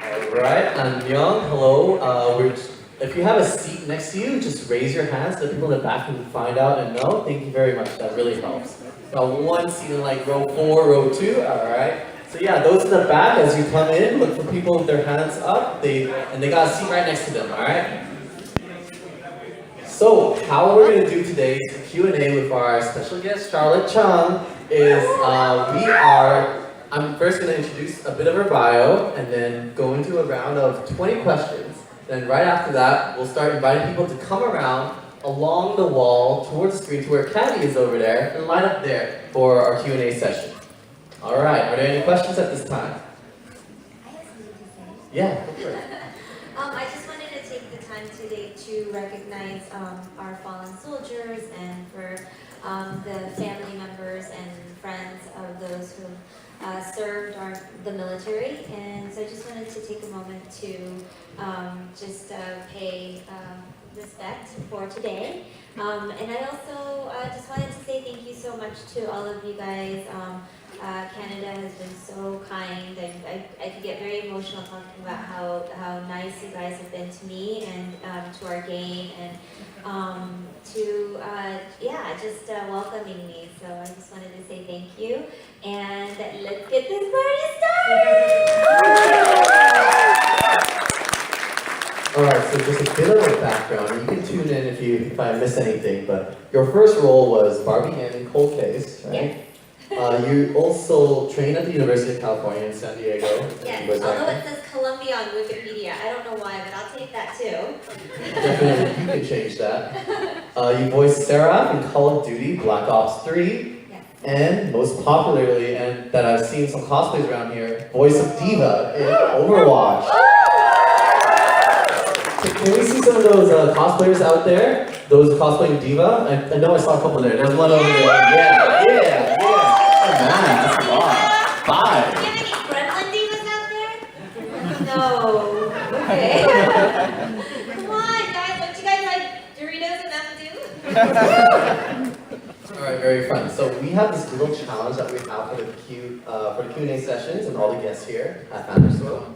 Alright, I'm Young. Hello. If you have a seat next to you, just raise your hand so the people in the back can find out and know. Thank you very much. That really helps. Got one seat in like row 4, row 2. Alright. So yeah, those in the back, as you come in, look for people with their hands up. They got a seat right next to them. Alright. So how we're gonna do today's Q&A with our special guest, Charlet Chung, is I'm first going to introduce a bit of her bio and then go into a round of 20 questions. Then right after that, we'll start inviting people to come around along the wall towards the screen to where Candy is over there and line up there for our Q&A session. All right, are there any questions at this time? I have something to say. Yeah, go for it. I just wanted to take the time today to recognize our fallen soldiers and for the family members and friends of those who served the military, and so I just wanted to take a moment to pay respect for today. And I also just wanted to say thank you so much to all of you guys. Canada has been so kind, and I could get very emotional talking about how nice you guys have been to me and to our game, and just welcoming me. So I just wanted to say thank you, and let's get this party started! Alright, so just a bit of a background. You can tune in if I miss anything, but your first role was Barbie Ann in Cold Case, right? Yes. You also trained at the University of California in San Diego. Yes, although it says Columbia on Wikipedia. I don't know why, but I'll take that too. Definitely, you can change that. You voiced Sarah in Call of Duty Black Ops 3. Yes. And most popularly, and that I've seen some cosplays around here, voice of D.va in Overwatch. Can we see some of those cosplayers out there? Those cosplaying D.va? I know I saw a couple there. There's one over there. Yeah. Oh man, that's a lot. 5. Do you have any Gremlin divas out there? No. Okay. Come on, guys. Don't you guys like Doritos and Mountain Dew? Alright, very fun. So we have this little challenge that we have for the Q&A sessions and all the guests here at Fan Expo.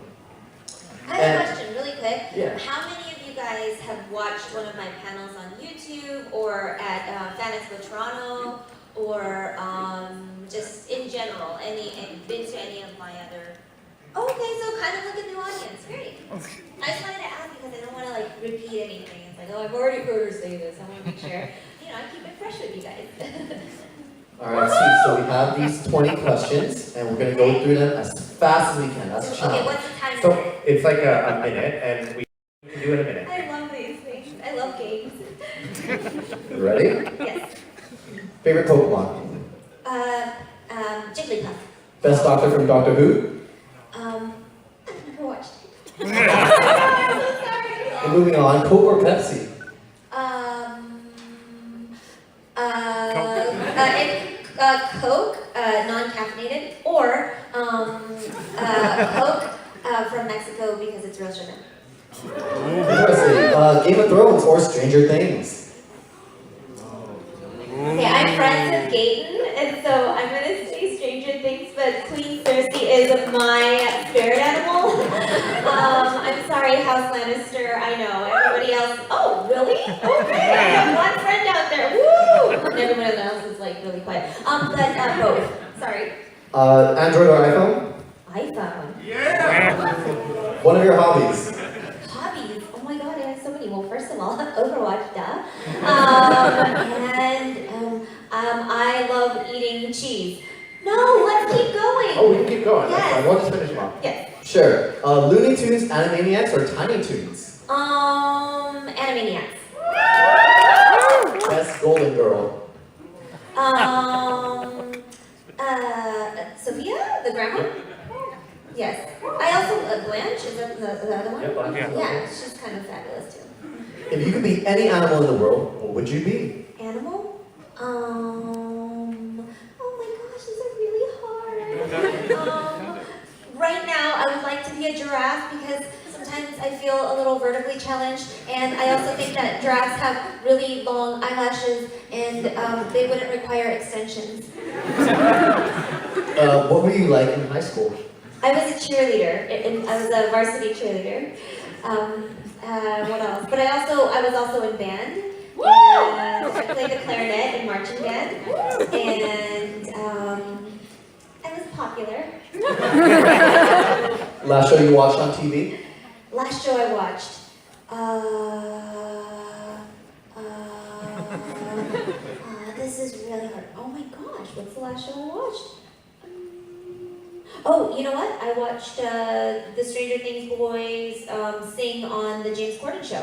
I have a question, really quick. Yeah. How many of you guys have watched one of my panels on YouTube or at Fan Expo Toronto, or just in general, and been to any of my other? Oh, okay, so kind of look at the audience. Great. I just wanted to ask because I don't want to like repeat anything. It's like, oh, I've already heard her say this. I want to make sure, I keep it fresh with you guys. Alright, sweet. So we have these 20 questions, and we're going to go through them as fast as we can. That's a challenge. Okay, what's the time? So it's like a minute, and we can do it in a minute. I love these things. I love games. Ready? Yes. Favorite Pokemon? Jigglypuff. Best doctor from Doctor Who? I've never watched it. I'm so sorry. And moving on, Coke or Pepsi? Coke, non-caffeinated, or Coke from Mexico because it's real sugar. Interesting. Game of Thrones or Stranger Things? Okay, I'm friends with Gaten, and so I'm gonna say Stranger Things, but Queen Cersei is my spirit animal. I'm sorry, House Lannister. I know everybody else. Oh, really? Okay, I have one friend out there. Woo! And everyone else is like really quiet. But both. Sorry. Android or iPhone? iPhone. Yeah! One of your hobbies? Hobbies? Oh my god, I have so many. Well, first of all, Overwatch, duh. I love eating cheese. No, let's keep going. Oh, we can keep going. Yes. That's fine. We'll just finish them off. Yes. Sure. Looney Tunes, Animaniacs, or Tiny Toons? Animaniacs. Best Golden Girl? Sophia, the grandma? Yes. I also, Blanche, is that the other one? Yeah, Blanche. Yeah, she's kind of fabulous too. If you could be any animal in the world, what would you be? Animal? Oh my gosh, these are really hard. Right now, I would like to be a giraffe because sometimes I feel a little vertically challenged, and I also think that giraffes have really long eyelashes, and they wouldn't require extensions. What were you like in high school? I was a cheerleader. I was a varsity cheerleader. What else? But I was also in band. And I played the clarinet in marching band. And I was popular. Last show you watched on TV? Last show I watched. This is really hard. Oh my gosh, what's the last show I watched? Oh, you know what? I watched the Stranger Things boys sing on the James Corden show.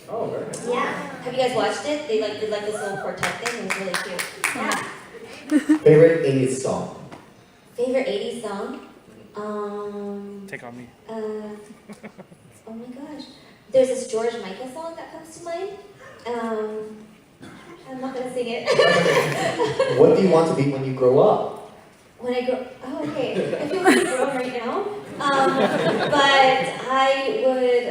Oh, very nice. Yeah. Have you guys watched it? They did like this little quartet thing. It was really cute. Yeah. Favorite 80s song? Favorite 80s song? Take on me. Oh my gosh. There's this George Michael song that comes to mind. I'm not gonna sing it. What do you want to be when you grow up? When I grow, oh okay, I feel like I'm grown right now. But I would,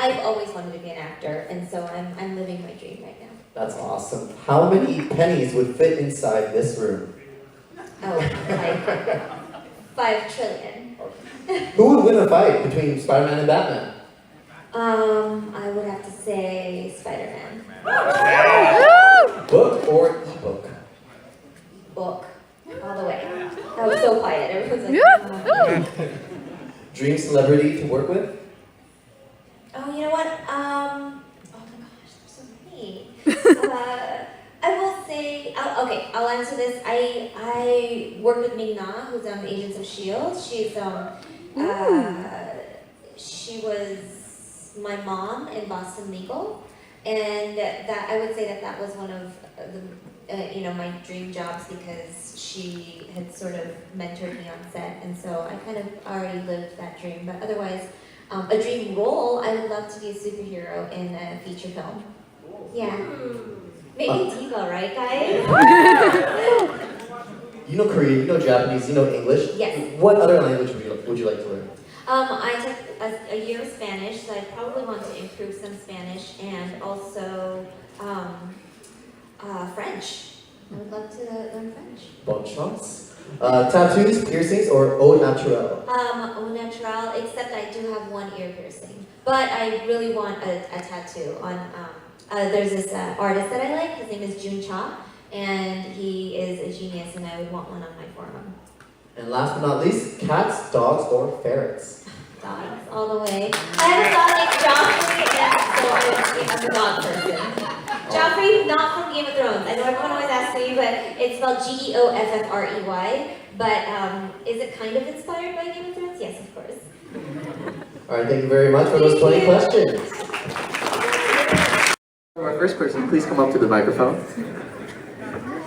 I've always wanted to be an actor, and so I'm living my dream right now. That's awesome. How many pennies would fit inside this room? Oh, like 5 trillion. Who would win a fight between Spider-Man and Batman? I would have to say Spider-Man. Book or ebook? Book, all the way. That was so quiet. Everyone's like, Dream celebrity to work with? Oh, you know what? Oh my gosh, there's so many. I will say, I'll answer this. I work with Ming Na, who's on Agents of S.H.I.E.L.D. She was my mom in Boston Legal, and that I would say that was one of the my dream jobs because she had sort of mentored me on set, and so I kind of already lived that dream. But otherwise, a dream role, I would love to be a superhero in a feature film. Yeah. Maybe D.va, right, guys? You know Korean, you know Japanese, you know English. Yes. What other language would you like to learn? I took a year of Spanish, so I probably want to improve some Spanish, and also French. I would love to learn French. Bonne chance. Tattoos, piercings, or au naturel? Au natural, except I do have one ear piercing. But I really want a tattoo on, there's this artist that I like, his name is Jun Cha, and he is a genius, and I would want one on my forearm. And last but not least, cats, dogs, or ferrets? Dogs, all the way. I have a dog named Joffrey, and so I'm a dog person. Joffrey, not from Game of Thrones. I know everyone always asks me, but it's spelled Geoffrey. But is it kind of inspired by Game of Thrones? Yes, of course. All right, thank you very much for those 20 questions. Our first person, please come up to the microphone.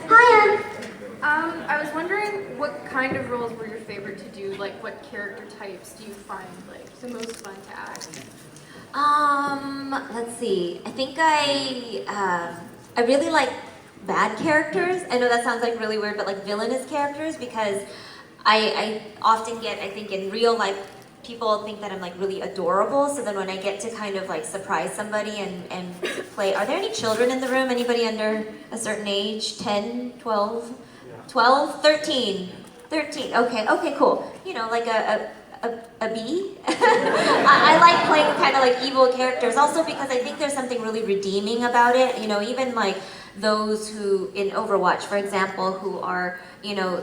Hi, I was wondering what kind of roles were your favorite to do? Like, what character types do you find like the most fun to act? Let's see. I think I really like bad characters. I know that sounds like really weird, but like villainous characters, because I often get, I think in real life, people think that I'm like really adorable, so then when I get to kind of like surprise somebody and play, are there any children in the room? Anybody under a certain age? 10, 12? 12, 13, okay, cool. You know, like a bee. I like playing kind of like evil characters, also because I think there's something really redeeming about it. You know, even like those who, in Overwatch, for example, who are, you know,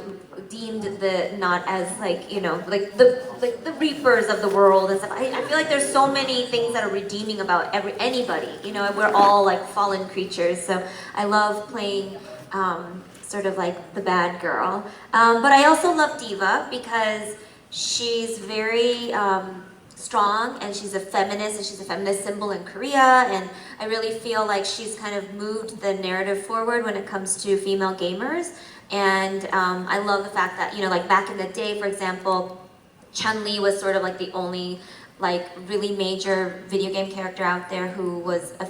deemed the not as like, you know, like the reapers of the world and stuff. I feel like there's so many things that are redeeming about anybody. You know, we're all like fallen creatures, so I love playing sort of like the bad girl. But I also love D.va because she's very strong, and she's a feminist, and she's a feminist symbol in Korea, and I really feel like she's kind of moved the narrative forward when it comes to female gamers. And I love the fact that, you know, like back in the day, for example, Chun-Li was sort of like the only like really major video game character out there who was a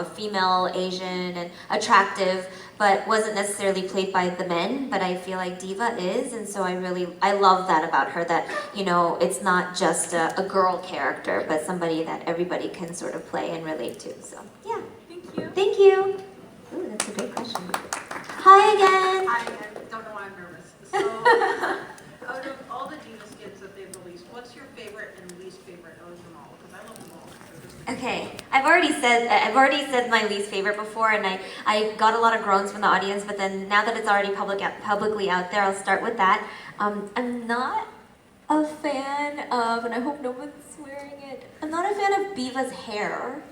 female, Asian, and attractive, but wasn't necessarily played by the men, but I feel like D.va is, and so I love that about her, that, you know, it's not just a girl character, but somebody that everybody can sort of play and relate to, so, yeah. Thank you. Thank you. Ooh, that's a great question. Hi again. I don't know why I'm nervous. So, out of all the D.va skits that your favorite and least favorite of them all? Because I love them all. Okay, I've already said my least favorite before, and I got a lot of groans from the audience. But then now that it's already publicly out there, I'll start with that. I'm not a fan of, and I hope no one's swearing it. I'm not a fan of D.va's hair.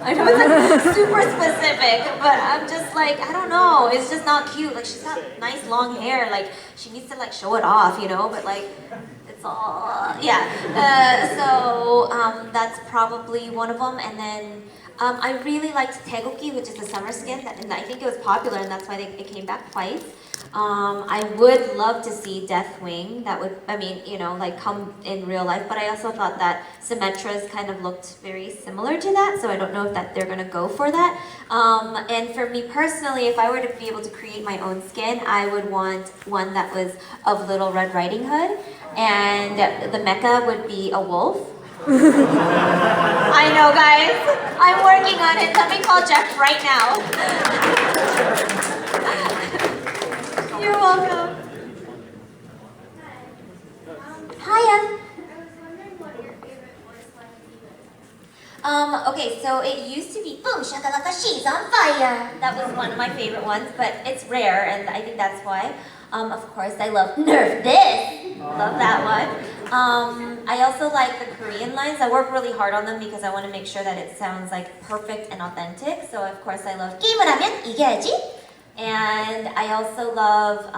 I know it's like super specific, but I'm just like, I don't know, it's just not cute. Like, she's got nice long hair, like, she needs to like show it off, you know, but like, it's all, yeah. That's probably one of them, and then I really liked Taegoki, which is the summer skin, and I think it was popular, and that's why it came back twice. I would love to see Deathwing. That would, I mean, you know, like come in real life. But I also thought that Symmetra's kind of looked very similar to that. So I don't know if that they're gonna go for that. And for me personally, if I were to be able to create my own skin, I would want one that was of Little Red Riding Hood, and the mecha would be a wolf. I know, guys. I'm working on it. Let me call Jeff right now. You're welcome. Hiya. I was wondering what your favorite voice line is. Okay, so it used to be Boom Shakalaka, she's on fire. That was one of my favorite ones, but it's rare, and I think that's why. Of course, I love Nerf This. Love that one. I also like the Korean lines. I work really hard on them because I want to make sure that it sounds like perfect and authentic. So of course I love 게임을 하면 이겨야지. And I also love,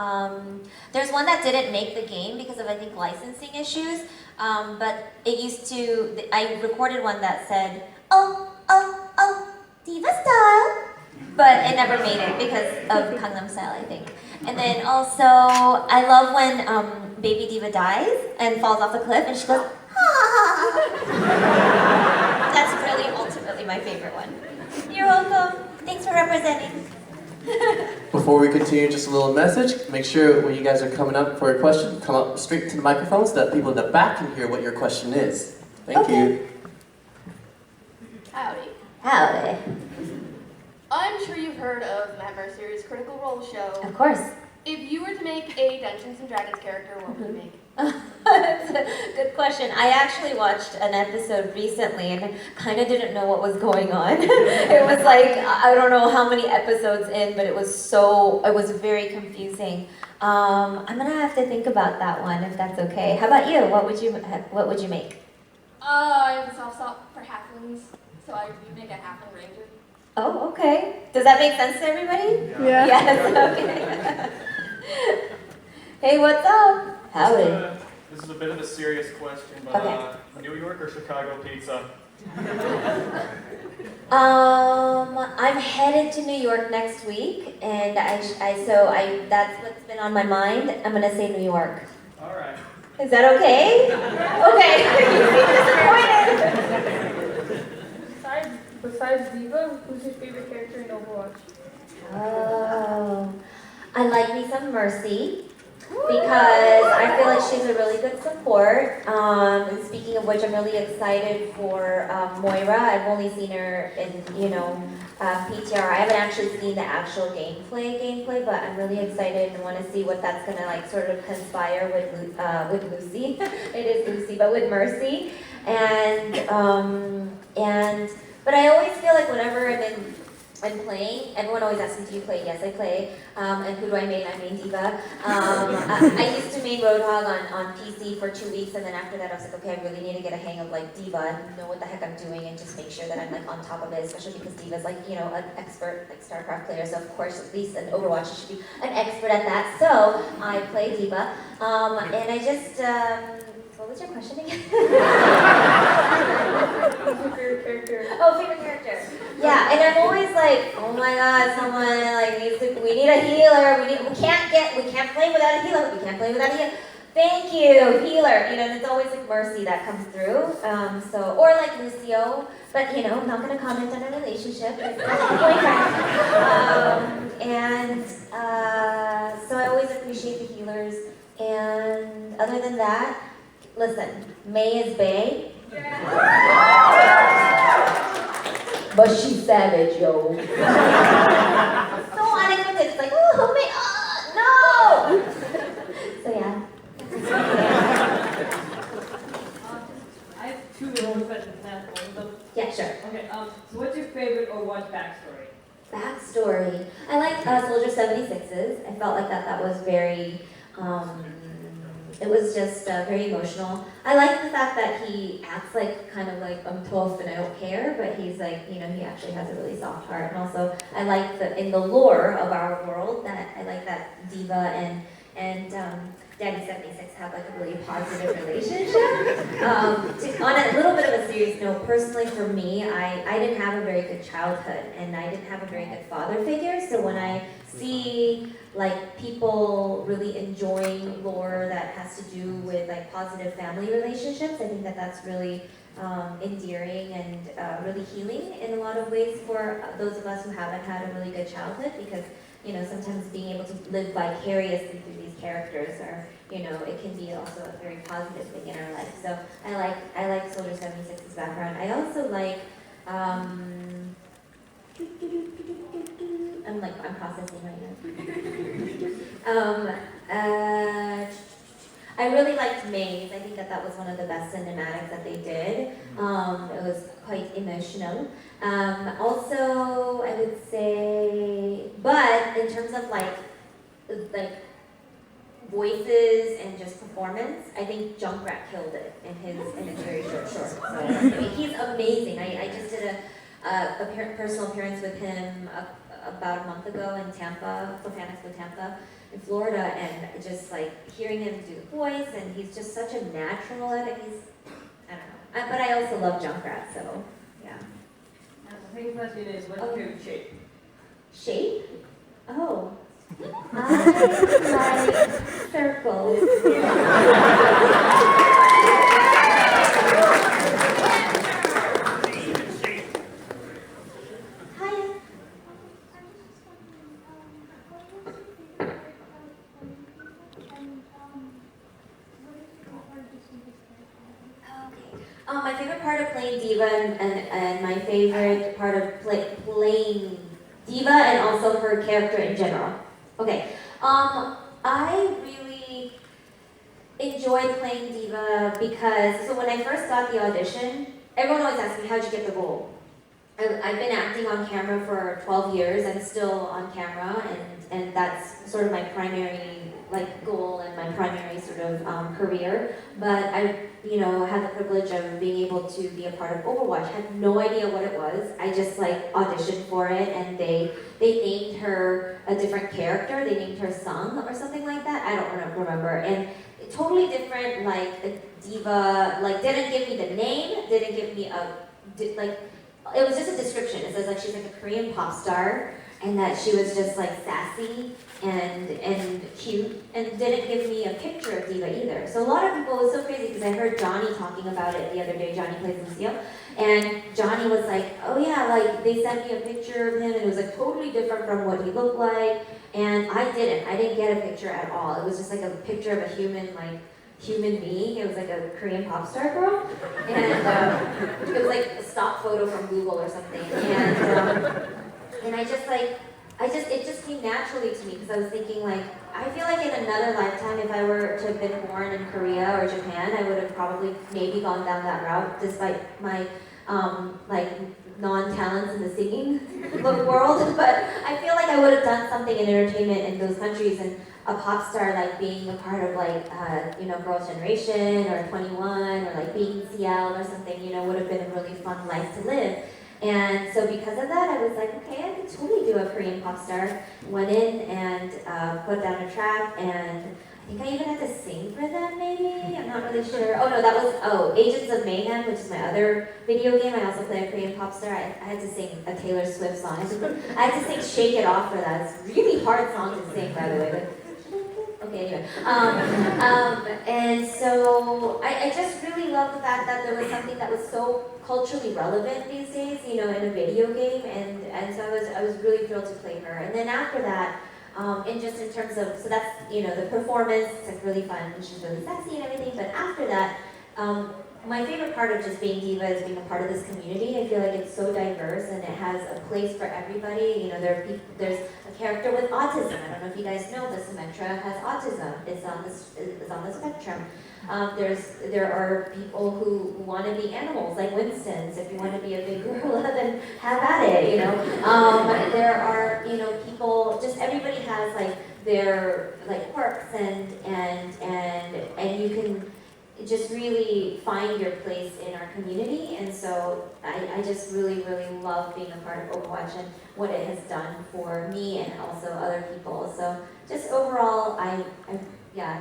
there's one that didn't make the game because of, I think, licensing issues. But it used to, I recorded one that said, oh, D.va style. But it never made it because of Gangnam Style, I think. And then also, I love when baby D.va dies and falls off a cliff and she goes, ah. That's really, ultimately my favorite one. You're welcome. Thanks for representing. Before we continue, just a little message. Make sure when you guys are coming up for a question, come up straight to the microphone so that people in the back can hear what your question is. Thank you. Howdy. Howdy. I'm sure you've heard of Nightmare Series Critical Role Show. Of course. If you were to make a Dungeons & Dragons character, what would you make? That's a good question. I actually watched an episode recently and kind of didn't know what was going on. It was like, I don't know how many episodes in, but it was very confusing. I'm gonna have to think about that one if that's okay. How about you? What would you make? I have a soft spot for halflings, so I would make a halfling ranger. Oh, okay. Does that make sense to everybody? Yeah. Yes, okay. Hey, what's up? Howdy. This is a bit of a serious question, but Okay. New York or Chicago pizza? I'm headed to New York next week, and that's what's been on my mind. I'm gonna say New York. All right. Is that okay? Okay. You seem disappointed. Besides D.va, who's your favorite character in Overwatch? Oh, I like me some Mercy because I feel like she's a really good support. And speaking of which, I'm really excited for Moira. I've only seen her in, PTR. I haven't actually seen the actual gameplay, but I'm really excited and want to see what that's gonna like sort of conspire with Lucy. It is Lucy, but with Mercy, but I always feel like whenever I'm playing, everyone always asks me, do you play? Yes, I play. And who do I main? I main D.va. I used to main Roadhog on PC for 2 weeks, and then after that I was like, okay, I really need to get a hang of like D.va and know what the heck I'm doing and just make sure that I'm like on top of it, especially because D.va's like, an expert like StarCraft player, so of course at least in Overwatch she should be an expert at that. So I play D.va. And I just, what was your question again? Favorite character. Oh, favorite character. Yeah, and I'm always like, oh my god, someone like we need a healer. We can't play without a healer. We can't play without a healer. Thank you, healer. And it's always like Mercy that comes through. Or like Lucio, but I'm not gonna comment on a relationship. It's not a boyfriend. So I always appreciate the healers. And other than that, listen, May is bae. But she's savage, yo. So unexpected. It's like, oh, May, no! So yeah. two of the roles that you plan both of them? Yeah, sure. Okay, so what's your favorite or what backstory? Backstory. I like Soldier 76's. I felt like that was very, it was just very emotional. I like the fact that he acts like kind of like I'm tough and I don't care, but he's like, you know, he actually has a really soft heart. And also, I like in the lore of our world that I like that D.va and Daddy 76 have like a really positive relationship. On a little bit of a serious note, personally for me, I didn't have a very good childhood and I didn't have a very good father figure. So when I see like people really enjoying lore that has to do with like positive family relationships, I think that's really endearing and really healing in a lot of ways for those of us who haven't had a really good childhood, because you know, sometimes being able to live vicariously through these characters are, you know, it can be also a very positive thing in our life. So I like Soldier 76's background. I also like, I'm processing right now. I really liked Maze. I think that was one of the best cinematics that they did. It was quite emotional. Also, I would say, but in terms of like voices and just performance, I think Junkrat killed it in his very short. So, I mean, he's amazing. I just did a personal appearance with him about a month ago in Tampa, for Fan Expo Tampa in Florida, and just like hearing him do the voice, and he's just such a natural at it. I don't know. But I also love Junkrat, so yeah. And the second question is, what's your favorite shape? Shape? Oh. I like circles. Hiya. My favorite part of playing D.va and my favorite part of playing D.va and also her character in general. Okay, I really enjoyed playing D.va because, so when I first got the audition, everyone always asks me, how'd you get the role? I've been acting on camera for 12 years. I'm still on camera, and that's sort of my primary like goal and my primary sort of career. But I, you know, had the privilege of being able to be a part of Overwatch. I had no idea what it was. I just like auditioned for it, and they named her a different character. They named her Sung or something like that. I don't remember. And totally different, like D.va. Like didn't give me the name. Didn't give me it was just a description. It says like she's like a Korean pop star, and that she was just like sassy and cute, and didn't give me a picture of D.va either. So a lot of people, it was so crazy because I heard Johnny talking about it the other day. Johnny plays Lucio, and Johnny was like, oh yeah, like they sent me a picture of him and it was like totally different from what he looked like, and I didn't get a picture at all. It was just like a picture of a human being. It was like a Korean pop star girl, and it was like a stock photo from Google or something, and it just came naturally to me because I was thinking like, I feel like in another lifetime, if I were to have been born in Korea or Japan, I would have probably maybe gone down that route, despite my like non-talents in the singing world. But I feel like I would have done something in entertainment in those countries, and a pop star like being a part of like you know, Girls' Generation or 21 or like being in CL or something, you know, would have been a really fun life to live. And so because of that, I was like, okay, I could totally do a Korean pop star. Went in and put down a track, and I think I even had to sing for them maybe, I'm not really sure. Oh no, that was, Agents of Mayhem, which is my other video game. I also play a Korean pop star. I had to sing a Taylor Swift song. I had to sing Shake It Off for that. It's a really hard song to sing, by the way. But okay, anyway. And so I just really love the fact that there was something that was so culturally relevant these days, you know, in a video game, and so I was really thrilled to play her. And then after that, and just in terms of, so that's, you know, the performance, it's like really fun, and she's really sassy and everything, but after that, my favorite part of just being D.va is being a part of this community. I feel like it's so diverse and it has a place for everybody. You know, there's a character with autism. I don't know if you guys know, but Symmetra has autism. It's on the spectrum. There are people who want to be animals, like Winston's. If you want to be a big gorilla, then have at it. You know, there are people. Just everybody has like their like quirks and you can just really find your place in our community, and so I just really love being a part of Overwatch and what it has done for me and also other people. So just overall, I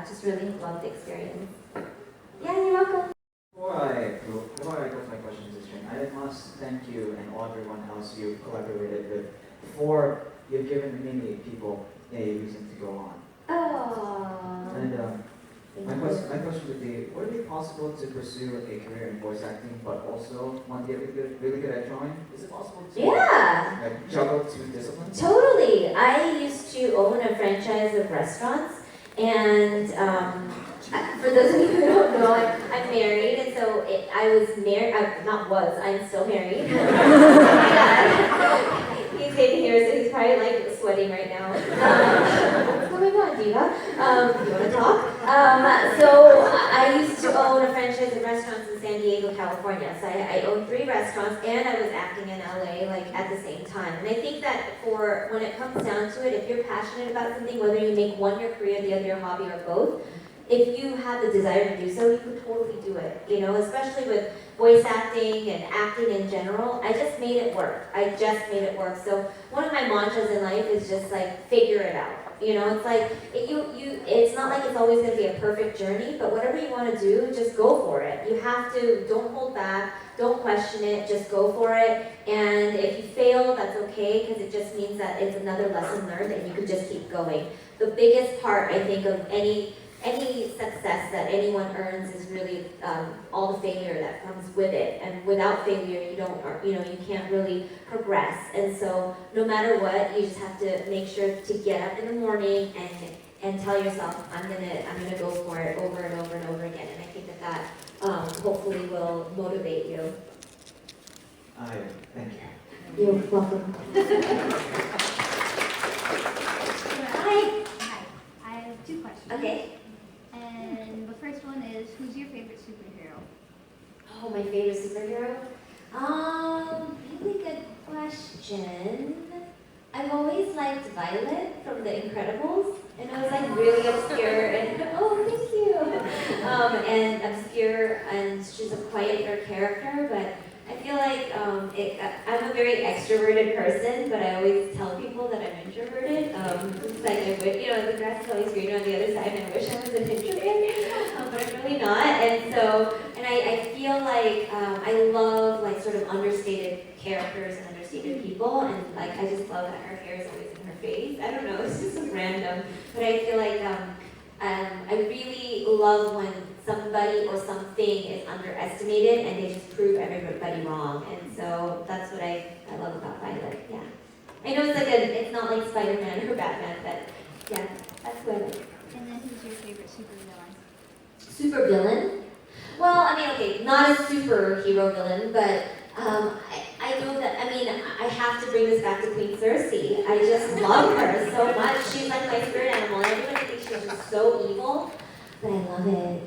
just really love the experience. Yeah, you're welcome. Before I go to my questions this string, I must thank you and all everyone else you collaborated with for you've given many people a reason to go on. Oh. And my question would be, would it be possible to pursue a career in voice acting but also want to get really good at drawing? Is it possible to like, juggle two disciplines? Totally. I used to own a franchise of restaurants, and for those of you who don't know, I'm married, and so I was married. I'm still married. He's sitting here, so he's probably like sweating right now. What's going on, D.va? You want to talk? So I used to own a franchise of restaurants in San Diego, California. So I owned 3 restaurants, and I was acting in LA like at the same time. And I think that when it comes down to it, if you're passionate about something, whether you make one your career, the other your hobby, or both, if you have the desire to do so, you could totally do it. You know, especially with voice acting and acting in general, I just made it work. So one of my mantras in life is just like, figure it out. You know, it's like, it's not like it's always going to be a perfect journey, but whatever you want to do, just go for it. You have to, don't hold back, don't question it, just go for it. And if you fail, that's okay, because it just means that it's another lesson learned and you can just keep going. The biggest part, I think, of any success that anyone earns is really all the failure that comes with it. And without failure, you can't really progress. And so no matter what, you just have to make sure to get up in the morning and tell yourself, I'm gonna go for it over and over and over again. And I think that hopefully will motivate you. Thank you. You're welcome. Hi. Hi. I have 2 questions. Okay. And the first one is, who's your favorite superhero? Oh, my favorite superhero? Really good question. I've always liked Violet from The Incredibles, and it was like really obscure and thank you. And obscure, and she's a quieter character, but I feel like I'm a very extroverted person, but I always tell people that I'm introverted. It's like the grass is always greener on the other side, and I wish I was an introvert, but I'm really not. And I feel like I love like sort of understated characters and understated people, and like I just love that her hair is always in her face. I don't know, it's just so random, but I feel like I really love when somebody or something is underestimated and they just prove everybody wrong. And so that's what I love about Violet, yeah. I know it's not like Spider-Man or Batman, but yeah, that's what I like. And then who's your favorite supervillain? Supervillain? Well, I mean, okay, not a superhero villain, but I know that, I have to bring this back to Queen Cersei. I just love her so much. She's like my spirit animal. Everybody thinks she's just so evil, but I love it.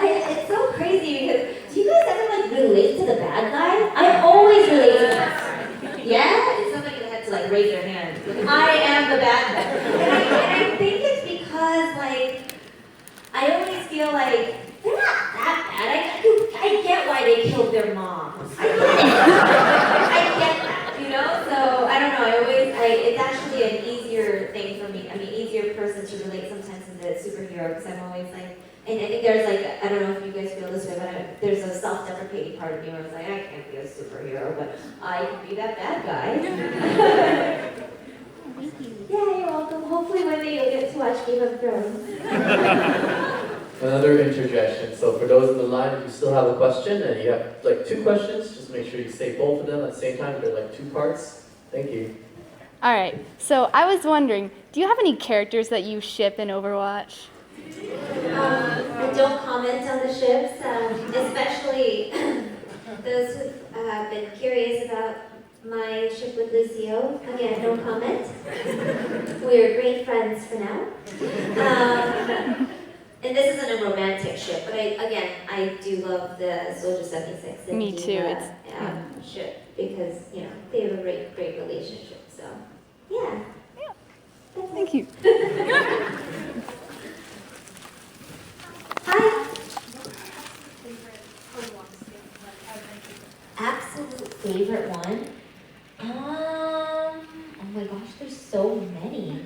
It's so crazy because, do you guys ever like relate to the bad guy? I always relate to him. Yeah? It's somebody that had to like raise their hand. I am the bad guy. And I think it's because like, I always feel like, they're not that bad. I get why they killed their moms. I get it. I get that, So I don't know. It's actually an easier thing for me. Easier person to relate sometimes to the superhero because I'm always like, and I think there's like, I don't know if you guys feel this way, but there's a self-deprecating part of me where it's like, I can't be a superhero, but I can be that bad guy. Thank you. Yeah, you're welcome. Hopefully one day you'll get to watch Game of Thrones. Another interjection. So for those in the line, if you still have a question and you have like 2 questions, just make sure you say both of them at the same time. They're like 2 parts. Thank you. All right. So I was wondering, do you have any characters that you ship in Overwatch? I don't comment on the ships, especially those who've been curious about my ship with Lucio. Again, don't comment. We're great friends for now. And this isn't a romantic ship, but I do love the Soldier 76 and Me too, D.va, ship because, they have a great relationship, so, yeah. Thank you. Hi. Absolute favorite one? Oh my gosh, there's so many.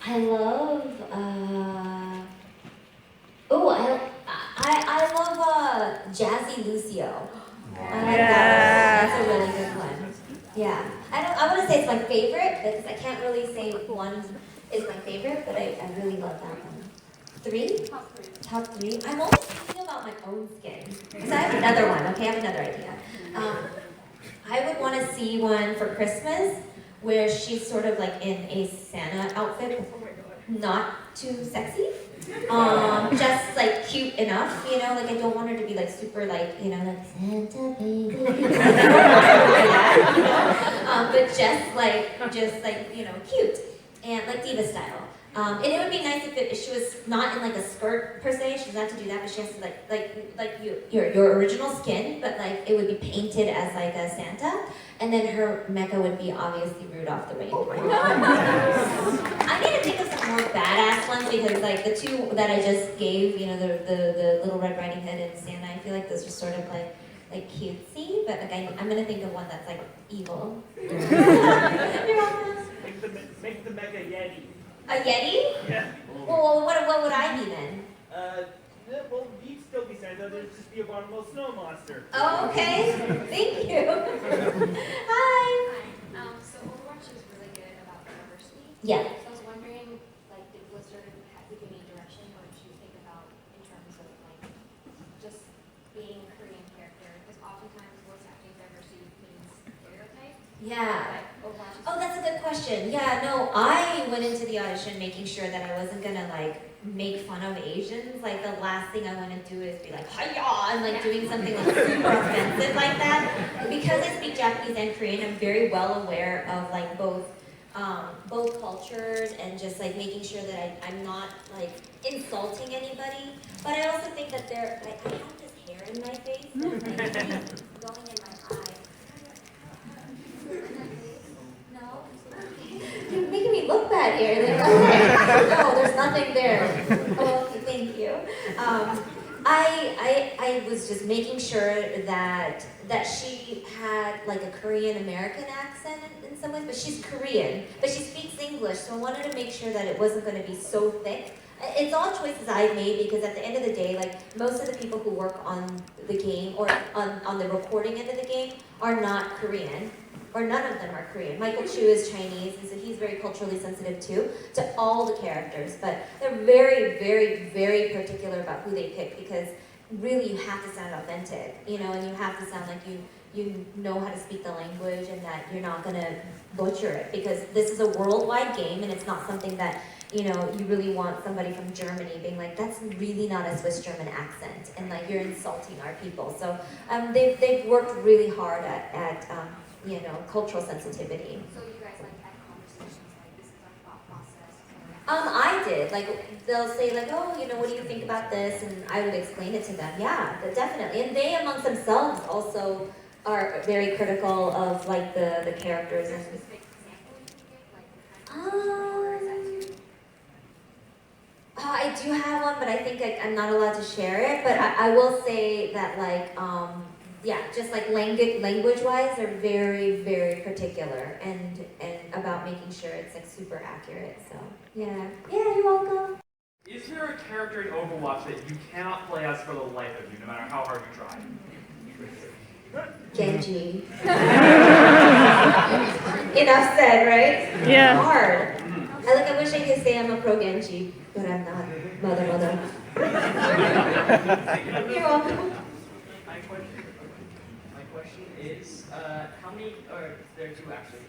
I love, I love Jazzy Lucio. I like that one. That's a really good one. Yeah. I wouldn't say it's my favorite, because I can't really say one is my favorite, but I really love that one. 3? Top 3? I'm always thinking about my own skin. Because I have another one, okay? I have another idea. I would want to see one for Christmas where she's sort of like in a Santa outfit, not too sexy. Just like cute enough, like I don't want her to be like super like, like Santa baby. But just like, cute and like D.va style. And it would be nice if she was not in like a skirt per se. She doesn't have to do that, but she has to like your original skin, but like it would be painted as like a Santa, and then her mecha would be obviously Rudolph the Reindeer. I need to think of some more badass ones because like the two that I just gave, the Little Red Riding Hood and Santa, I feel like those are sort of like cutesy, but like I'm gonna think of one that's like evil. You're welcome. Make the mega Yeti. A Yeti? Yeah. Well, what would I be then? Well, you'd still be Santa, there'd just be a bottomless snow monster. Oh, okay. Thank you. Hi. So Overwatch is really good about diversity. Yeah. So I was wondering, like, did Blizzard have to give any direction what did you think about in terms of like just being a Korean character? Because oftentimes voice acting diversity means stereotype. Yeah. But Overwatch is Oh, that's a good question. Yeah, no, I went into the audition making sure that I wasn't gonna like make fun of Asians. Like the last thing I want to do is be like hiya and like doing something like super offensive like that. Because I speak Japanese and Korean, I'm very well aware of like both cultures and just like making sure that I'm not like insulting anybody. But I also think that I have this hair in my face and like going in my eye. No? You're making me look bad here. No, there's nothing there. Oh, okay, thank you. I was just making sure that she had like a Korean American accent in some ways, but she's Korean, but she speaks English, so I wanted to make sure that it wasn't going to be so thick. It's all choices I've made because at the end of the day, like most of the people who work on the game or on the recording end of the game are not Korean. Or none of them are Korean. Michael Chu is Chinese, and so he's very culturally sensitive too, to all the characters. But they're very, very, very particular about who they pick because really you have to sound authentic, and you have to sound like you know how to speak the language and that you're not gonna butcher it because this is a worldwide game and it's not something that you really want somebody from Germany being like, that's really not a Swiss German accent, and like you're insulting our people. So they've worked really hard at cultural sensitivity. So you guys like had conversations like this is our thought process? I did. Like they'll say like, oh, what do you think about this? And I would explain it to them. Yeah, definitely. And they amongst themselves also are very critical of like the characters and. I do have one, but I think I'm not allowed to share it. But I will say that like just like language-wise, they're very, very particular and about making sure it's like super accurate. So yeah, you're welcome. Is there a character in Overwatch that you cannot play as for the life of you, no matter how hard you try? Genji. Enough said, right? Yeah. Hard. I wish I could say I'm a pro Genji, but I'm not. Mother. You're welcome. My question is, how many, or there are two actually.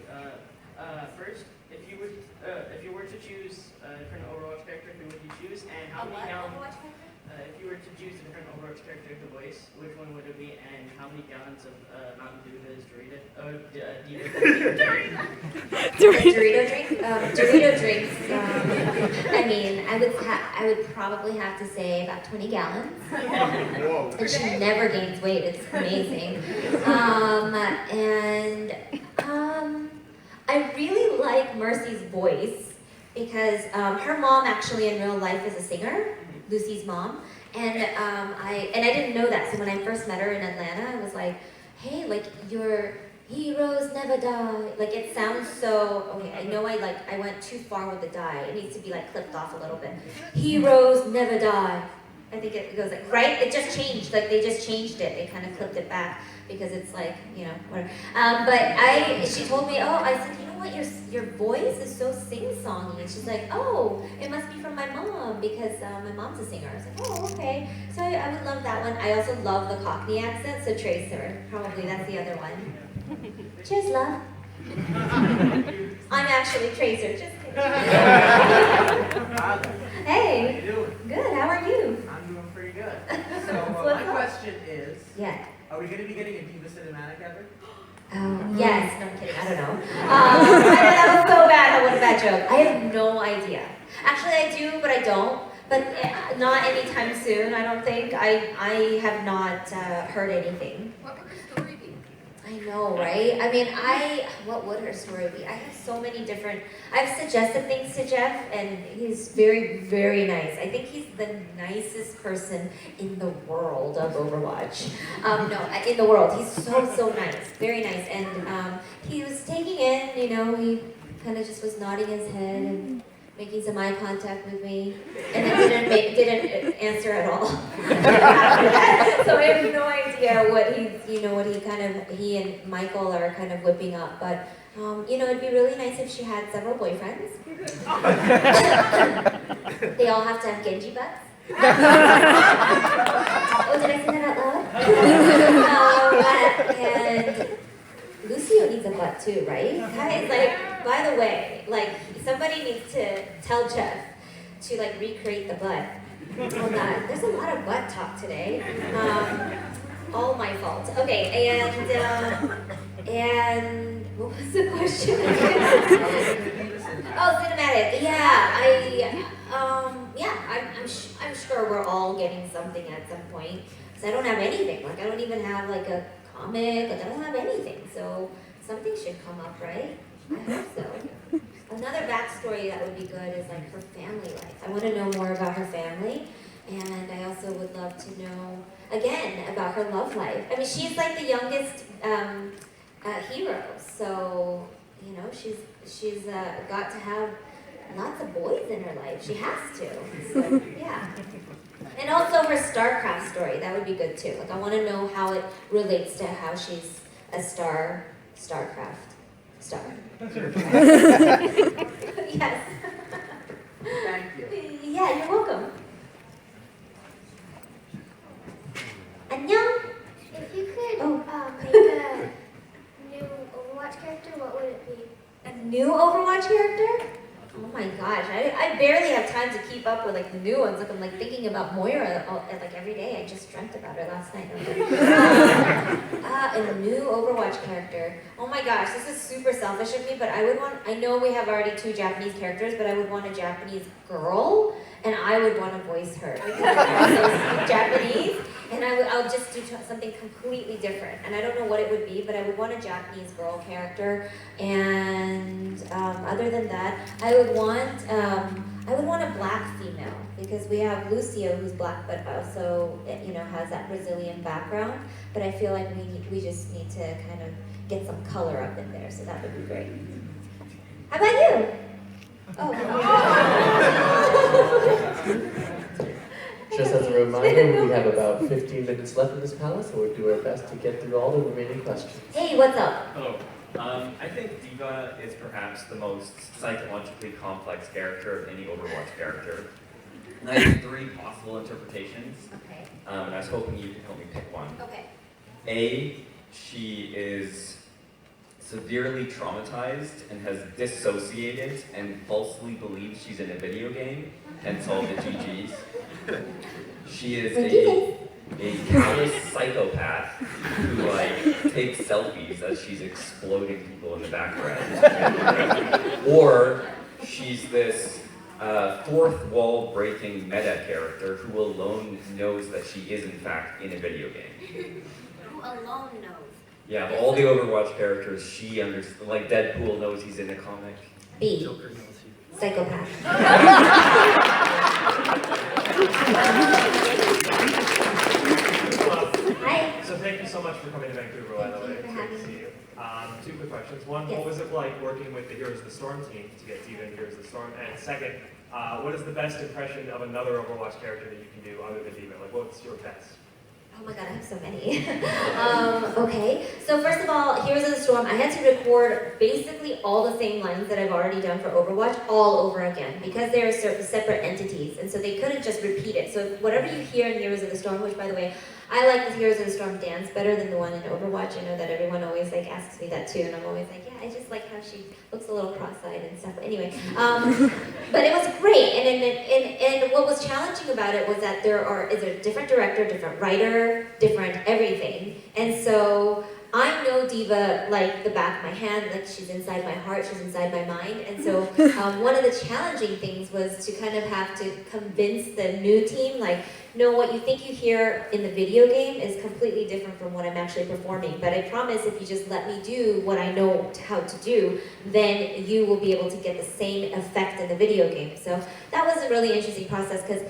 First, if you were to choose a different Overwatch character, who would you choose, and how many gallons? If you were to choose a different Overwatch character to voice, which one would it be, and how many gallons of Mountain Dew does D.va? Dorito drink? Dorito drinks. I mean, I would probably have to say about 20 gallons. And she never gains weight. It's amazing. I really like Mercy's voice because her mom actually in real life is a singer, Lucy's mom, and I didn't know that. So when I first met her in Atlanta, I was like, hey, like your heroes never die. Like it sounds so okay. I know I went too far with the die. It needs to be like clipped off a little bit. Heroes never die. I think it goes like, right? It just changed, like they just changed it. They kind of clipped it back because it's like, you know, whatever. But she told me, oh, I said, you know what, your voice is so sing-songy. And she's like, oh, it must be from my mom because my mom's a singer. I was like, oh, okay. So I would love that one. I also love the Cockney accent, so Tracer, probably that's the other one. Cheers, love. I'm actually Tracer, just kidding. Hey. How you doing? Good, how are you? I'm doing pretty good. So What's my up? question is, Yeah. are we going to be getting a D.va cinematic ever? Oh, yes. No, I'm kidding. I don't know. I know that was so bad. What a bad joke. I have no idea. Actually, I do, but I don't. But not anytime soon, I don't think. I have not heard anything. What would her story be? I know, right? I mean, what would her story be? I have so many different, I've suggested things to Jeff, and he's very, very nice. I think he's the nicest person in the world of Overwatch. No, in the world. He's so nice, very nice. And he was taking in, you know, he kind of just was nodding his head and making some eye contact with me, and then didn't answer at all. So I have no idea what he and Michael are kind of whipping up. But you know, it'd be really nice if she had several boyfriends. They all have to have Genji butts. Oh, did I say that out loud? And Lucio needs a butt too, right? Guys, like, by the way, like, somebody needs to tell Jeff to, like, recreate the butt. Oh, God, there's a lot of butt talk today. All my fault. Okay, and what was the question? Oh, cinematic. Yeah, I'm sure we're all getting something at some point. Because I don't have anything. Like, I don't even have, like, a comic, like I don't have anything, so something should come up, right? I hope so. Another backstory that would be good is like her family life. I want to know more about her family, and I also would love to know, again, about her love life. I mean, she's like the youngest hero, so, you know, she's got to have lots of boys in her life. She has to, so, yeah. And also her StarCraft story, that would be good too. Like I want to know how it relates to how she's a StarCraft star. Yes. Thank you. Yeah, you're welcome. 안녕. If you could make a new Overwatch character, what would it be? A new Overwatch character? Oh my gosh, I barely have time to keep up with like the new ones. Like I'm like thinking about Moira like every day. I just dreamt about her last night. A new Overwatch character. Oh my gosh, this is super selfish of me, but I know we have already 2 Japanese characters, but I would want a Japanese girl, and I would want to voice her because I also speak Japanese, and I'll just do something completely different. And I don't know what it would be, but I would want a Japanese girl character, and other than that, I would want a black female because we have Lucio who's black but also, you know, has that Brazilian background. But I feel like we just need to kind of get some color up in there, so that would be great. How about you? Oh. Just as a reminder, we have about 15 minutes left in this palace, and we'll do our best to get through all the remaining questions. Hey, what's up? Hello. I think D.va is perhaps the most psychologically complex character of any Overwatch character. And I have 3 possible interpretations. Okay. And I was hoping you could help me pick one. Okay. A, she is severely traumatized and has dissociated and falsely believes she's in a video game, hence all the GGs. She is a callous psychopath who like takes selfies as she's exploding people in the background. Or she's this fourth wall breaking meta character who alone knows that she is in fact in a video game. Who alone knows? Yeah, of all the Overwatch characters, she understands, like Deadpool knows he's in a comic. B. Psychopath. Hi. So thank you so much for coming to Vancouver, by the way. It's great to see you. Two quick questions. One, what was it like working with the Heroes of the Storm team to get D.va in Heroes of the Storm? And second, what is the best impression of another Overwatch character that you can do other than D.va? Like, what's your best? Oh my god, I have so many. Okay, so first of all, Heroes of the Storm, I had to record basically all the same lines that I've already done for Overwatch all over again because they're separate entities, and so they couldn't just repeat it. So whatever you hear in Heroes of the Storm, which by the way, I like the Heroes of the Storm dance better than the one in Overwatch. I know that everyone always like asks me that too, and I'm always like, yeah, I just like how she looks a little cross-eyed and stuff. But anyway, but it was great, and what was challenging about it was that is a different director, different writer, different everything, and so I know D.va like the back of my hand, like she's inside my heart, she's inside my mind, and so one of the challenging things was to kind of have to convince the new team, like, no, what you think you hear in the video game is completely different from what I'm actually performing, but I promise if you just let me do what I know how to do, then you will be able to get the same effect in the video game. So that was a really interesting process because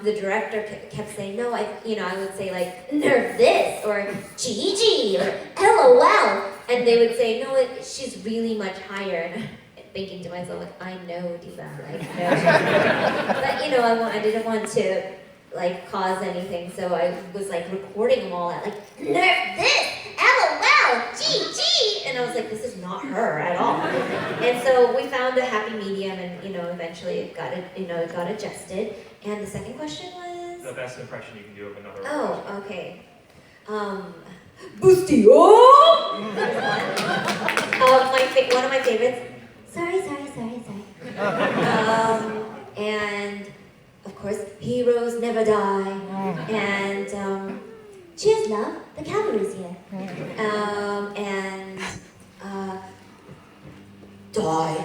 the director kept saying, no, I would say like, nerf this, or GG, or LOL, and they would say, no, she's really much higher. And thinking to myself, like, I know D.va, like, no. But I didn't want to like cause anything, so I was like recording them all at like, nerf this, LOL, GG, and I was like, this is not her at all. And so we found a happy medium, and eventually it got adjusted. And the second question was the best impression you can do of another. Oh, okay. Boostio! One of my favorites. Sorry. And of course, heroes never die. And cheers, love. The cavalry's here. And die.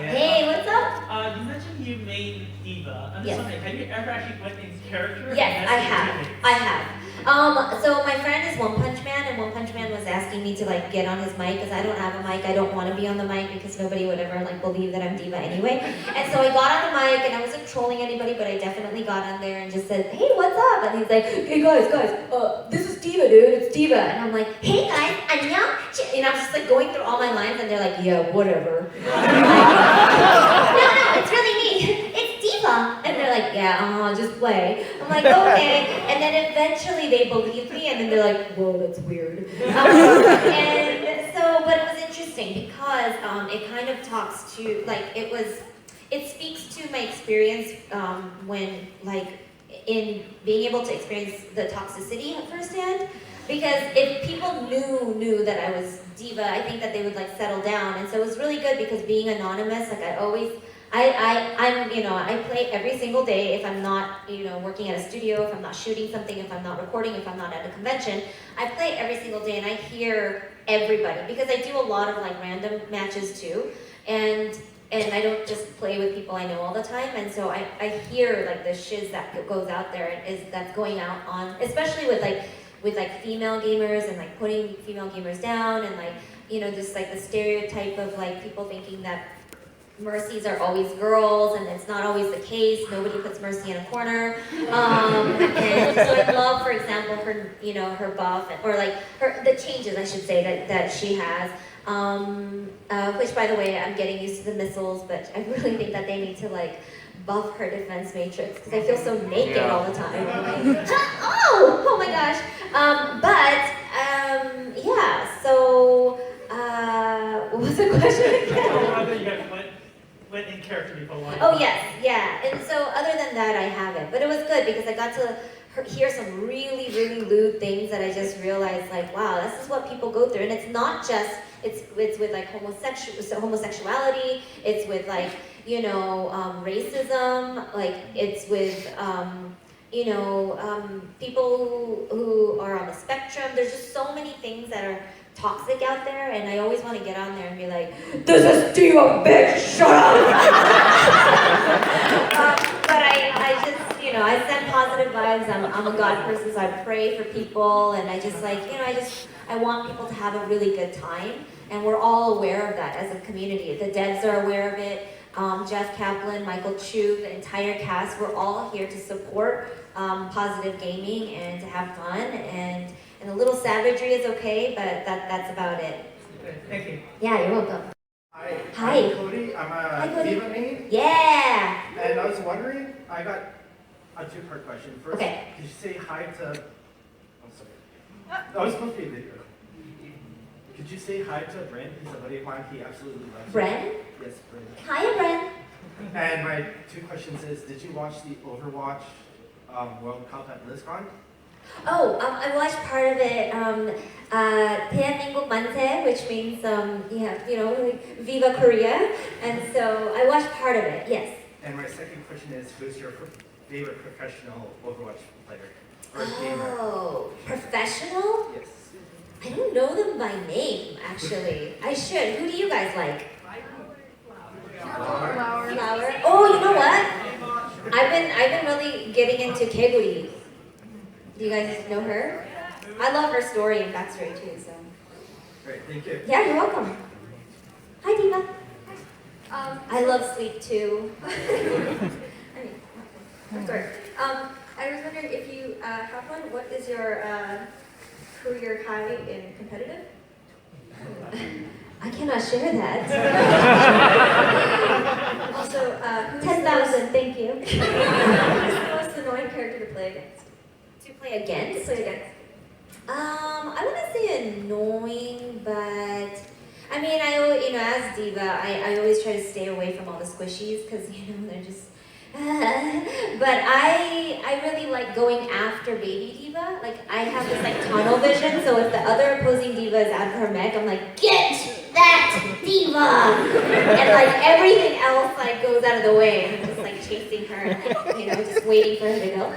Hey, what's up? You mentioned you made D.va. I'm just Yes. wondering, have you ever actually went into character? Yes, I have. So my friend is One Punch Man, and One Punch Man was asking me to like get on his mic because I don't have a mic. I don't want to be on the mic because nobody would ever like believe that I'm D.va anyway. And so I got on the mic, and I wasn't trolling anybody, but I definitely got on there and just said, "Hey, what's up?" And he's like, "Hey guys, this is D.va, dude. It's D.va." And I'm like, "Hey guys, annyeong." And I'm just like going through all my lines, and they're like, "Yeah, whatever." I'm like, no, it's really me. It's D.va. And they're like, "Yeah, just play." I'm like, "Okay." And then eventually they believed me, and then they're like, "Whoa, that's weird." And so, but it was interesting because it kind of talks to, like, it speaks to my experience when, like, in being able to experience the toxicity firsthand. Because if people knew that I was D.va, I think that they would like settle down. And so it was really good because being anonymous, like I play every single day if I'm not, working at a studio, if I'm not shooting something, if I'm not recording, if I'm not at a convention. I play every single day and I hear everybody because I do a lot of like random matches too. And I don't just play with people I know all the time, and so I hear like the shiz that goes out there that's going out on, especially with female gamers and like putting female gamers down and like, just like the stereotype of like people thinking that Mercies are always girls, and it's not always the case. Nobody puts Mercy in a corner. And so I love, for example, her, her buff, or like the changes, I should say, that she has. Which, by the way, I'm getting used to the missiles, but I really think that they need to like buff her defense matrix because I feel so naked all the time. I'm like, oh my gosh. Yeah. So, what was the question again? went in character before. Oh yes, yeah. And so other than that, I haven't. But it was good because I got to hear some really, really lewd things that I just realized, like, wow, this is what people go through. And it's not just, it's with like homosexuality, it's with like, you know, racism, like it's with, you know, people who are on the spectrum. There's just so many things that are toxic out there, and I always want to get on there and be like, this is D.va, bitch, shut up! But I just, you know, I send positive vibes. I'm a God person, so I pray for people, and I just like, you know, I want people to have a really good time, and we're all aware of that as a community. The devs are aware of it. Jeff Kaplan, Michael Chu, the entire cast, we're all here to support positive gaming and to have fun, and a little savagery is okay, but that's about it. Okay, thank you. Yeah, you're welcome. Hi. Hi. I'm Cody. I'm Hi, a Cody. D.va main. Yeah! And I was wondering, I got a two-part question. First, Okay. could you say hi to... I'm sorry. That was supposed to be a video. Could you say hi to Brent? He's a buddy of mine. He absolutely loves you. Brent? Yes, Brent. Hiya, Brent. And my two questions is, did you watch the Overwatch World Cup at BlizzCon? Oh, I watched part of it, 대한민국 만세, which means, yeah, you know, like, Viva Korea. And so I watched part of it, yes. And my second question is, who's your favorite professional Overwatch player? Or gamer? Oh, professional? Yes. I don't know them by name, actually. I should. Who do you guys like? Flower. Flower. Oh, you know what? I've been really getting into Keguri. Do you guys know her? I love her story and backstory too. So. Great, thank you. Yeah, you're welcome. Hi, D.va. I love sleep too. Of course. I was wondering if you have one, what is your career high in competitive? I cannot share that. Also, who's 10,000, thank you. who's the most annoying character to play against? To play against? Play against. I wouldn't say annoying, but I mean, you know, as D.va, I always try to stay away from all the squishies because, you know, they're just. But I really like going after baby D.va. Like, I have this like tunnel vision, so if the other opposing D.va is out of her mech, I'm like, get that D.va! And like everything else like goes out of the way, and I'm just like chasing her, and, you know, just waiting for her to go.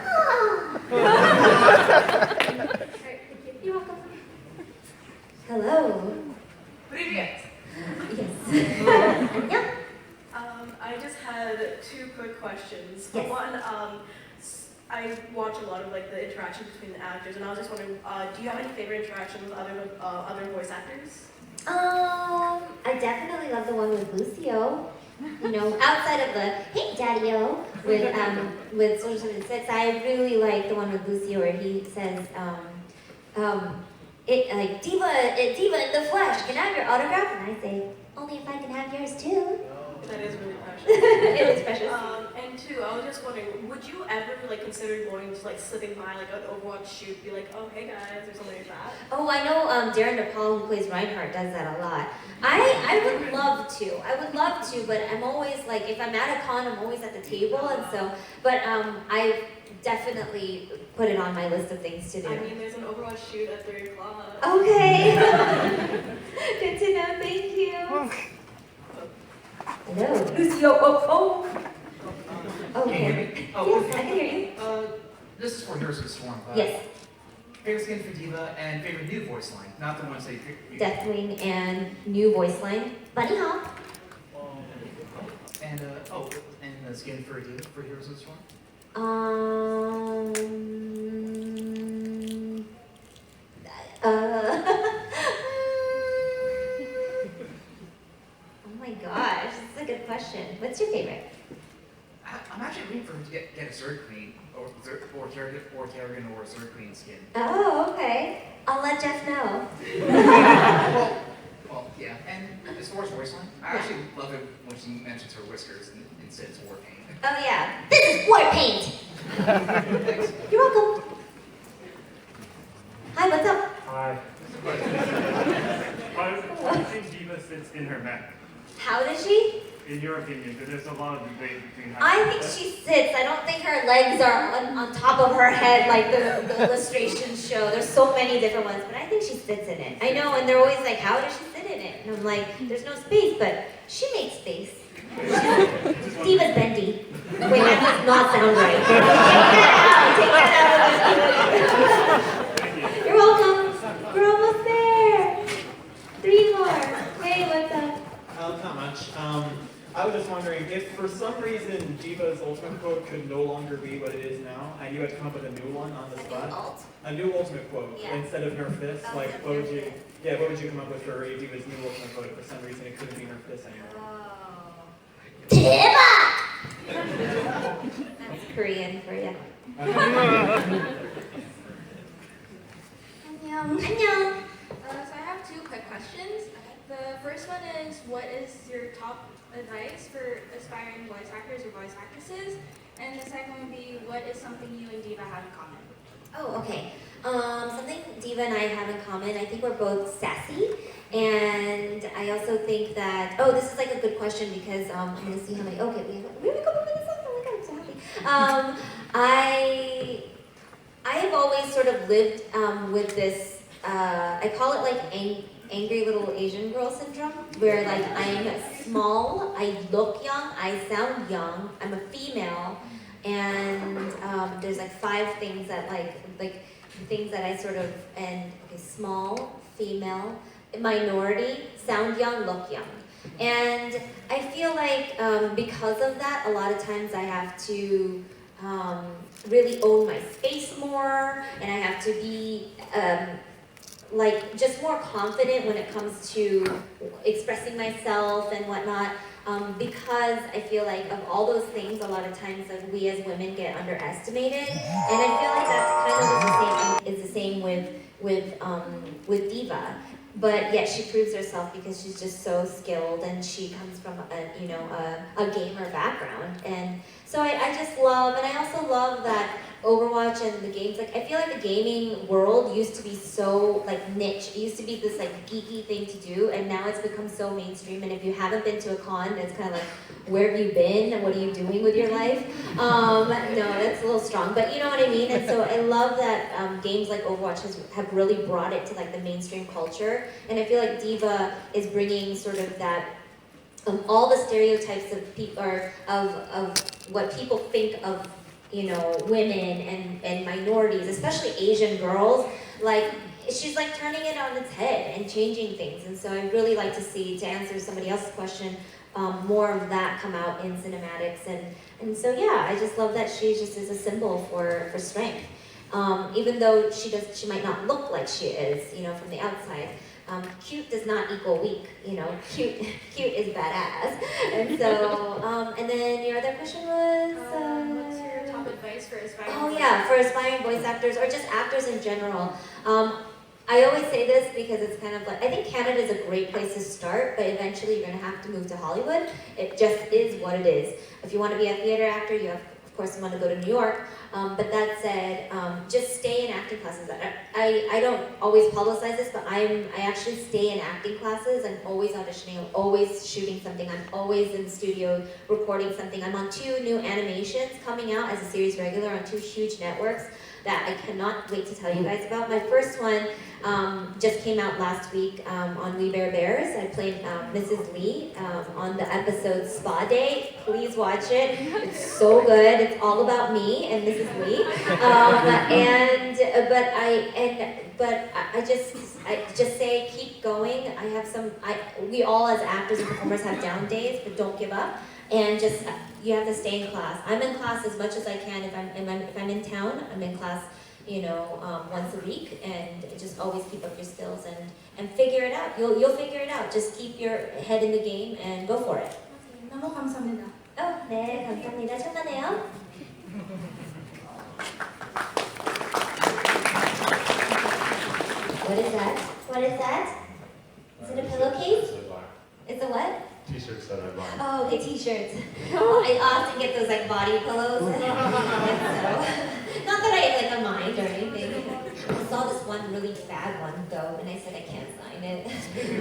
You're welcome. Hello. Привет! Yes. Yeah. I just had two quick questions. Yes. One, I watch a lot of like the interaction between the actors, and I was just wondering, do you have any favorite interactions with other voice actors? I definitely love the one with Lucio. You know, outside of the "Hey Daddy-O" with Soldier 76, I really like the one with Lucio where he says, "D.va in the flesh, can I have your autograph?" And I say, "Only if I can have yours too." That is really precious. It is precious. And two, I was just wondering, would you ever like consider going to like slipping by like an Overwatch shoot, be like, oh hey guys, or something like that? Oh, I know Darren DePaul, who plays Reinhardt, does that a lot. I would love to. But I'm always like, if I'm at a con, I'm always at the table, and so. But I definitely put it on my list of things to do. I mean, there's an Overwatch shoot at 3 o'clock. Okay. Good to know. Thank you. Hello, Lucio. Oh. Okay. Yes, I can hear you. This is for Heroes of the Storm. Yes. Favorite skin for D.va and favorite new voice line, not the ones they picked. Deathwing and new voice line. Bunny Hop. And and the skin for D.va for Heroes of the Storm. Oh my gosh, this is a good question. What's your favorite? I'm actually waiting for him to get a Zerg Queen or Kerrigan or a Zerg Queen skin. Oh, okay. I'll let Jeff know. Well, yeah. And as far as voice line, I actually love it when she mentions her whiskers and says war paint. Oh yeah, this is war paint. Thanks. You're welcome. Hi, what's up? Hi. How do you think D.va sits in her mech? How does she? in your opinion? Because there's a lot of debate between how. I think she sits. I don't think her legs are on top of her head like the illustrations show. There's so many different ones, but I think she sits in it. I know, and they're always like, how does she sit in it? And I'm like, there's no space, but she makes space. D.va's bendy. Wait, that does not sound right. Take that out. You're welcome. We're almost there. 3 more. Hey, what's up? Not much. I was just wondering if for some reason D.va's ultimate quote could no longer be what it is now, and you had to come up with a new one on the spot. A new ultimate quote instead of Nerf this. Like, what would you come up with for D.va's new ultimate quote if for some reason it couldn't be Nerf this anymore? That's Korean for you. 안녕. So I have 2 quick questions. The first one is, what is your top advice for aspiring voice actors or voice actresses? And the second would be, what is something you and D.va have in common? Oh, okay. Something D.va and I have in common, I think we're both sassy. And I also think that, this is like a good question because I'm going to see how many, okay, we have a couple minutes left. Oh my God, I'm so happy. I have always sort of lived with this, I call it like angry little Asian girl syndrome, where like I'm small, I look young, I sound young, I'm a female, and there's like 5 things that like things that I sort of, small, female, minority, sound young, look young. And I feel like because of that, a lot of times I have to really own my space more, and I have to be like just more confident when it comes to expressing myself and whatnot, because I feel like of all those things, a lot of times we as women get underestimated, and I feel like that kind of is the same with D.va. But yet she proves herself because she's just so skilled, and she comes from a gamer background, and so I just love, and I also love that Overwatch and the games, like I feel like the gaming world used to be so like niche. It used to be this like geeky thing to do, and now it's become so mainstream. And if you haven't been to a con, it's kind of like, where have you been? And what are you doing with your life? No, that's a little strong, but you know what I mean. And so I love that games like Overwatch have really brought it to like the mainstream culture. And I feel like D.va is bringing sort of that. All the stereotypes of people, or of what people think of, women and minorities, especially Asian girls, like she's like turning it on its head and changing things. And so I'd really like to see, to answer somebody else's question, more of that come out in cinematics. And so yeah, I just love that she just is a symbol for strength. Even though she might not look like she is, from the outside. Cute does not equal weak, cute is badass. And so, and then your other question was? What's your top advice for aspiring For aspiring voice actors, or just actors in general. I always say this because it's kind of like, I think Canada is a great place to start, but eventually you're going to have to move to Hollywood. It just is what it is. If you want to be a theater actor, you have, of course, you want to go to New York. But that said, just stay in acting classes. I don't always publicize this, but I actually stay in acting classes. I'm always auditioning, I'm always shooting something, I'm always in the studio recording something. I'm on 2 new animations coming out as a series regular on 2 huge networks that I cannot wait to tell you guys about. My first one just came out last week on We Bare Bears. I played Mrs. Lee on the episode Spa Day. Please watch it. It's so good. It's all about me and Mrs. Lee. But I just say keep going. We all as actors and performers have down days, but don't give up. And just, you have to stay in class. I'm in class as much as I can. If I'm in town, I'm in class, once a week, and just always keep up your skills and figure it out. You'll figure it out. Just keep your head in the game and go for it. 너무 감사합니다. 네, 감사합니다. 천만에요. What is that? What is that? Is it a pillowcase? It's a what? T-shirts that I buy. Oh, okay, t-shirts. I often get those like body pillows. Not that I mind or anything. I saw this one really bad one though, and I said I can't sign it.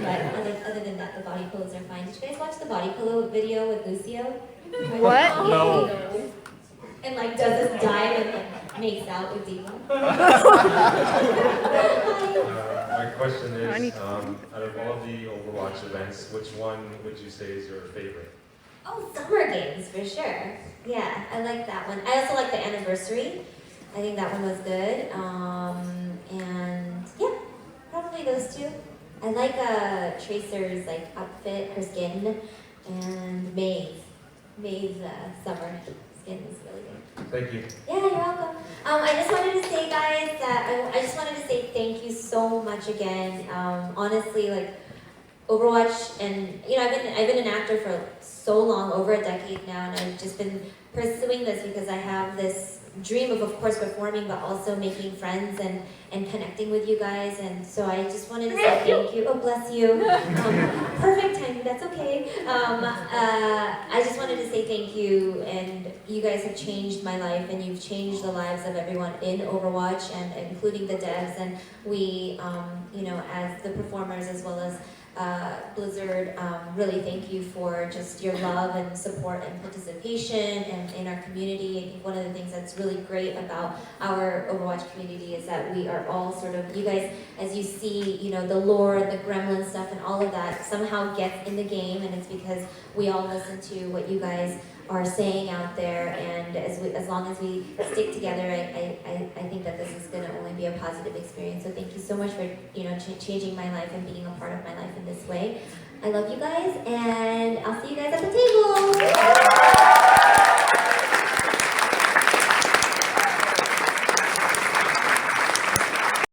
But other than that, the body pillows are fine. Did you guys watch the body pillow video with Lucio? What? No. And like does this dive and like makes out with D.va. My question is, out of all the Overwatch events, which one would you say is your favorite? Oh, Summer Games for sure. Yeah, I like that one. I also like the anniversary. I think that one was good. And yeah, probably those two. I like Tracer's like outfit, her skin, and May's summer skin is really good. Thank you. Yeah, you're welcome. I just wanted to say, guys, that I just wanted to say thank you so much again. Honestly, like Overwatch, and you know, I've been an actor for so long, over a decade now, and I've just been pursuing this because I have this dream of course, performing, but also making friends and connecting with you guys. And so I just wanted to say thank you. Oh, bless you. Perfect timing, that's okay. I just wanted to say thank you, and you guys have changed my life, and you've changed the lives of everyone in Overwatch, and including the devs, and we, you know, as the performers as well as Blizzard, really thank you for just your love and support and participation and in our community. I think one of the things that's really great about our Overwatch community is that we are all sort of, you guys, as you see, you know, the lore and the gremlin stuff and all of that somehow gets in the game, and it's because we all listen to what you guys are saying out there, and as long as we stick together, I think that this is going to only be a positive experience. So thank you so much for, you know, changing my life and being a part of my life in this way. I love you guys, and I'll see you guys at the table.